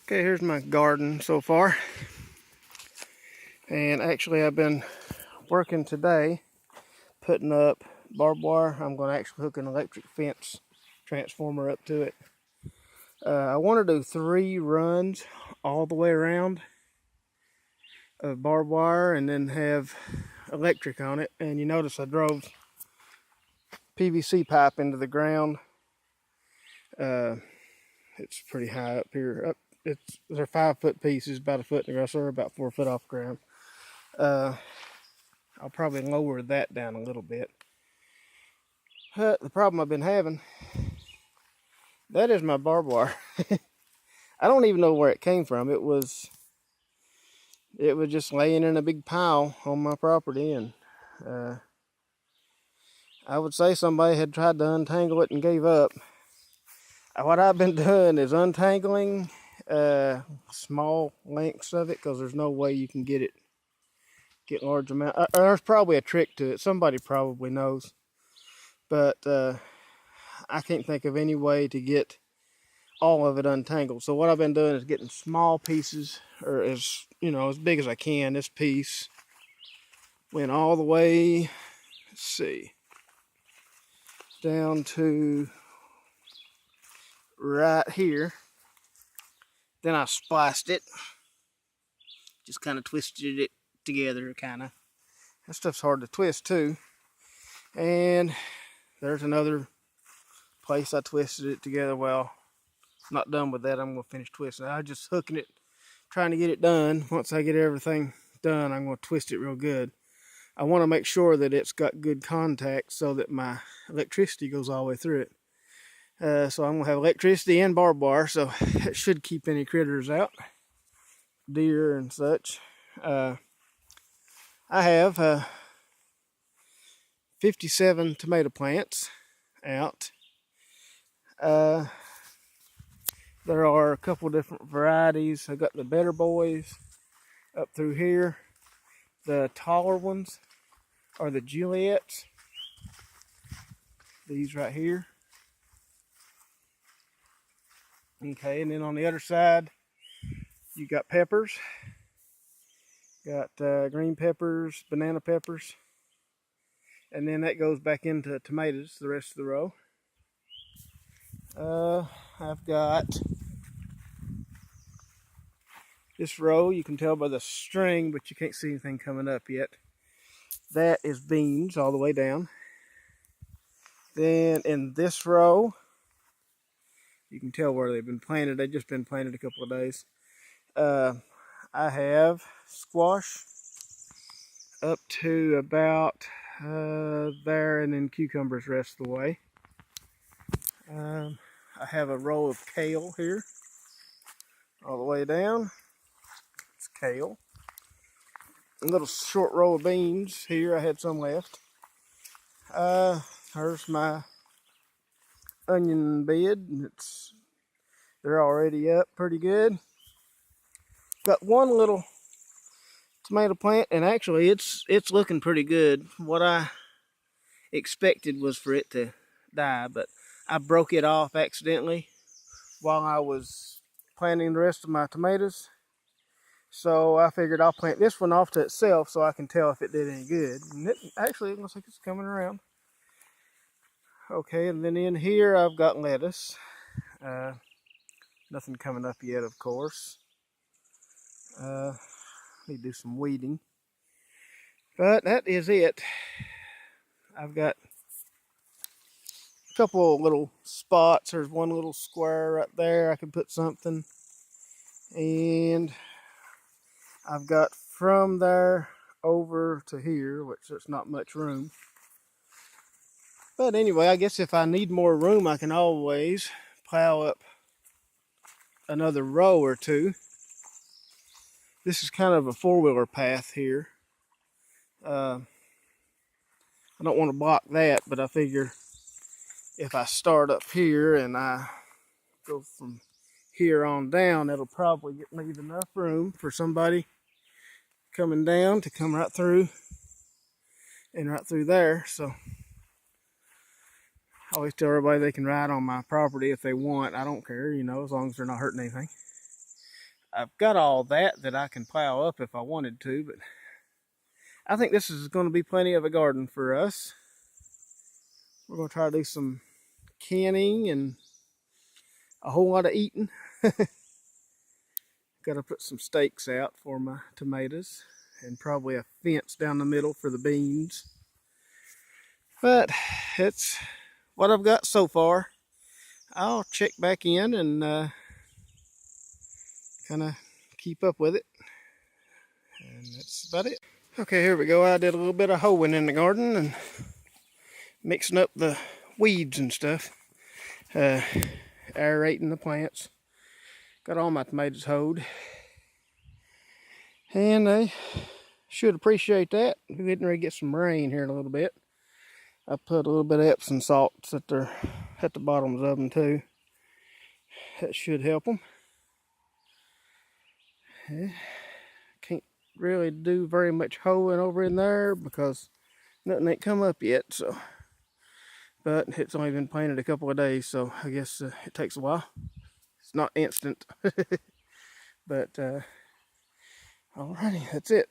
Okay, here's my garden so far. And actually I've been working today putting up barbed wire. I'm going to actually hook an electric fence transformer up to it. I want to do 3 runs all the way around of barbed wire and then have electric on it. And you notice I drove PVC pipe into the ground. It's pretty high up here. They're 5-foot pieces, about a foot in the ground, so about 4 foot off the ground. I'll probably lower that down a little bit. But the problem I've been having, that is my barbed wire. I don't even know where it came from. It was just laying in a big pile on my property, and I would say somebody had tried to untangle it and gave up. What I've been doing is untangling small lengths of it, because there's no way you can get large amount. There's probably a trick to it. Somebody probably knows, but I can't think of any way to get all of it untangled. So what I've been doing is getting small pieces, or as big as I can. This piece went all the way, let's see, down to right here. Then I spliced it, just kind of twisted it together, kind of. That stuff's hard to twist too. And there's another place I twisted it together. Well, not done with that. I'm going to finish twisting it. I'm just hooking it, trying to get it done. Once I get everything done, I'm going to twist it real good. I want to make sure that it's got good contact so that my electricity goes all the way through it. So I'm going to have electricity and barbed wire, so it should keep any critters out, deer and such. I have 57 tomato plants out. There are a couple different varieties. I got the better boys up through here. The taller ones are the Juliets. These right here. Okay, and then on the other side, you got peppers. Got green peppers, banana peppers. And then that goes back into tomatoes, the rest of the row. I've got this row, you can tell by the string, but you can't see anything coming up yet. That is beans all the way down. Then in this row, you can tell where they've been planted. They've just been planted a couple of days. I have squash up to about there, and then cucumbers the rest of the way. I have a row of kale here, all the way down. It's kale. A little short row of beans here. I had some left. There's my onion bed. They're already up pretty good. Got one little tomato plant, and actually it's looking pretty good. What I expected was for it to die, but I broke it off accidentally while I was planting the rest of my tomatoes. So I figured I'll plant this one off to itself so I can tell if it did any good. And it looks like it's coming around. Okay, and then in here I've got lettuce. Nothing coming up yet, of course. Need to do some weeding. But that is it. I've got a couple of little spots. There's one little square right there. I can put something. And I've got from there over to here, which there's not much room. But anyway, I guess if I need more room, I can always plow up another row or two. This is kind of a 4-wheeler path here. I don't want to block that, but I figure if I start up here and I go from here on down, it'll probably leave enough room for somebody coming down to come right through and right through there. So I always tell everybody they can ride on my property if they want. I don't care, as long as they're not hurting anything. I've got all that I can plow up if I wanted to, but I think this is going to be plenty of a garden for us. We're going to try to do some canning and a whole lot of eating. Got to put some stakes out for my tomatoes and probably a fence down the middle for the beans. But it's what I've got so far. I'll check back in and kind of keep up with it. And that's about it. Okay, here we go. I did a little bit of hoeing in the garden and mixing up the weeds and stuff. Aerating the plants. Got all my tomatoes hoed. And they should appreciate that. We're getting ready to get some rain here in a little bit. I put a little bit of Epsom salts at the bottoms of them too. That should help them. Can't really do very much hoeing over in there because nothing ain't come up yet. So, but it's only been planted a couple of days, so I guess it takes a while. It's not instant. But alrighty, that's it.